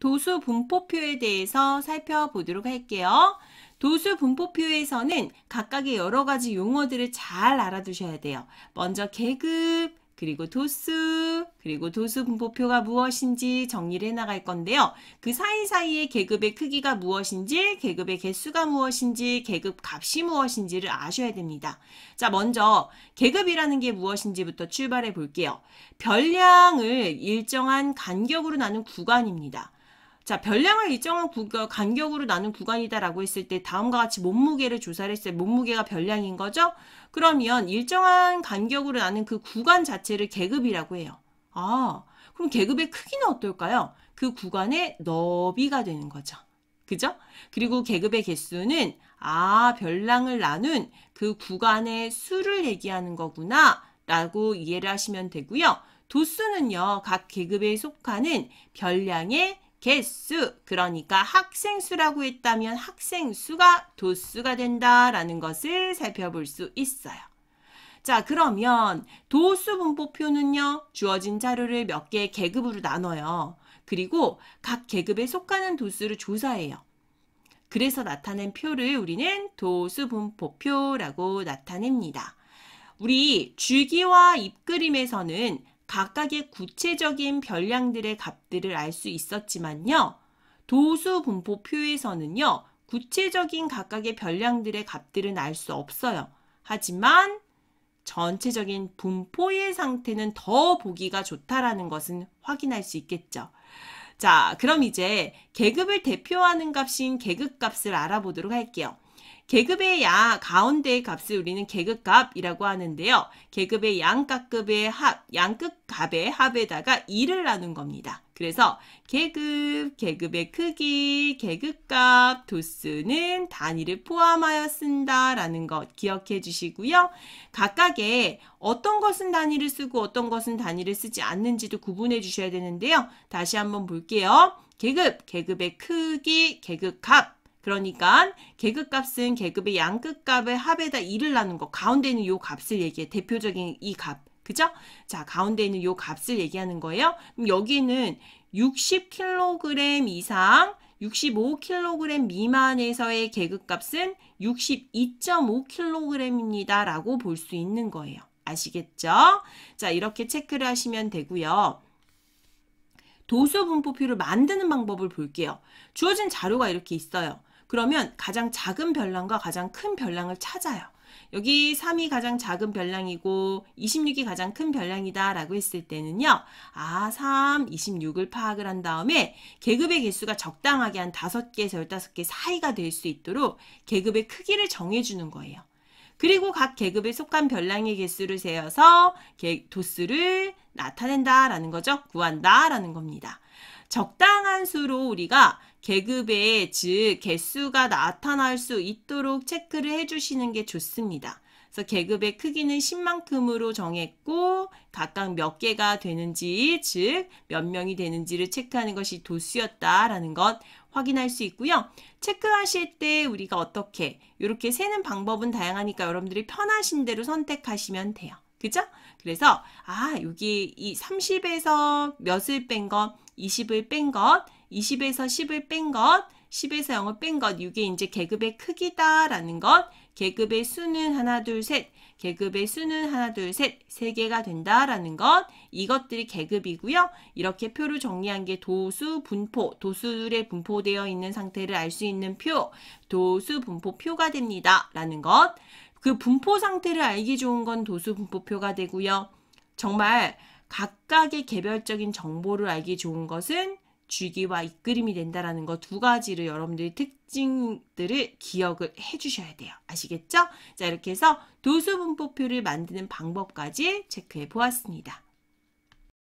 도수 분포표에 대해서 살펴보도록 할게요. 도수 분포표에서는 각각의 여러 가지 용어들을 잘 알아두셔야 돼요. 먼저 계급, 그리고 도수, 그리고 도수 분포표가 무엇인지 정리를 해나갈 건데요. 그 사이사이에 계급의 크기가 무엇인지, 계급의 개수가 무엇인지, 계급 값이 무엇인지를 아셔야 됩니다. 자, 먼저 계급이라는 게 무엇인지부터 출발해 볼게요. 별량을 일정한 간격으로 나눈 구간입니다. 자, 별량을 일정한 간격으로 나눈 구간이다라고 했을 때 다음과 같이 몸무게를 조사를 했어요. 몸무게가 별량인 거죠? 그러면 일정한 간격으로 나눈 그 구간 자체를 계급이라고 해요. 아, 그럼 계급의 크기는 어떨까요? 그 구간의 너비가 되는 거죠. 그죠? 그리고 계급의 개수는 별량을 나눈 그 구간의 수를 얘기하는 거구나 라고 이해를 하시면 되고요. 도수는요, 각 계급에 속하는 별량의 개수, 그러니까 학생수라고 했다면 학생수가 도수가 된다라는 것을 살펴볼 수 있어요. 자, 그러면 도수 분포표는요, 주어진 자료를 몇 개의 계급으로 나눠요. 그리고 각 계급에 속하는 도수를 조사해요. 그래서 나타낸 표를 우리는 도수 분포표라고 나타냅니다. 우리 주기와 입그림에서는 각각의 구체적인 별량들의 값들을 알 수 있었지만요. 도수 분포표에서는요. 구체적인 각각의 별량들의 값들은 알 수 없어요. 하지만 전체적인 분포의 상태는 더 보기가 좋다라는 것은 확인할 수 있겠죠. 자, 그럼 이제 계급을 대표하는 값인 계급값을 알아보도록 할게요. 계급의 가운데의 값을 우리는 계급값이라고 하는데요. 계급의 양가급의 양끝값의 합에다가 2를 나눈 겁니다. 그래서 계급의 크기, 계급값, 도수는 단위를 포함하여 쓴다라는 것 기억해 주시고요. 각각의 어떤 것은 단위를 쓰고 어떤 것은 단위를 쓰지 않는지도 구분해 주셔야 되는데요. 다시 한번 볼게요. 계급의 크기, 계급값. 그러니까 계급값은 계급의 양끝값의 합에다 2를 나눈 거. 가운데 있는 요 값을 얘기해. 대표적인 이 값. 그죠? 자, 가운데 있는 요 값을 얘기하는 거예요. 그럼 여기는 60kg 이상, 65kg 미만에서의 계급값은 62.5kg입니다. 라고 볼 수 있는 거예요. 아시겠죠? 자, 이렇게 체크를 하시면 되고요. 도수 분포표를 만드는 방법을 볼게요. 주어진 자료가 이렇게 있어요. 그러면 가장 작은 별량과 가장 큰 별량을 찾아요. 여기 3이 가장 작은 별량이고 26이 가장 큰 별량이다 라고 했을 때는요. 3, 26을 파악을 한 다음에 계급의 개수가 적당하게 한 5개에서 15개 사이가 될 수 있도록 계급의 크기를 정해주는 거예요. 그리고 각 계급에 속한 별량의 개수를 세어서 도수를 나타낸다라는 거죠. 구한다라는 겁니다. 적당한 수로 우리가 계급의 즉 개수가 나타날 수 있도록 체크를 해주시는 게 좋습니다. 그래서 계급의 크기는 10만큼으로 정했고 각각 몇 개가 되는지 즉 몇 명이 되는지를 체크하는 것이 도수였다라는 것 확인할 수 있고요. 체크하실 때 우리가 어떻게 이렇게 세는 방법은 다양하니까 여러분들이 편하신 대로 선택하시면 돼요. 그죠? 그래서 여기 이 30에서 몇을 뺀 것, 20을 뺀 것, 20에서 10을 뺀 것, 10에서 0을 뺀 것, 이게 이제 계급의 크기다라는 것, 계급의 수는 하나, 둘, 셋, 계급의 수는 하나, 둘, 셋, 3개가 된다라는 것, 이것들이 계급이고요. 이렇게 표를 정리한 게 도수 분포, 도수에 분포되어 있는 상태를 알 수 있는 표, 도수 분포표가 됩니다. 라는 것. 그 분포 상태를 알기 좋은 건 도수 분포표가 되고요. 정말 각각의 개별적인 정보를 알기 좋은 것은 주기와 입그림이 된다라는 거 2가지를 여러분들이 특징들을 기억을 해주셔야 돼요. 아시겠죠? 자, 이렇게 해서 도수 분포표를 만드는 방법까지 체크해 보았습니다.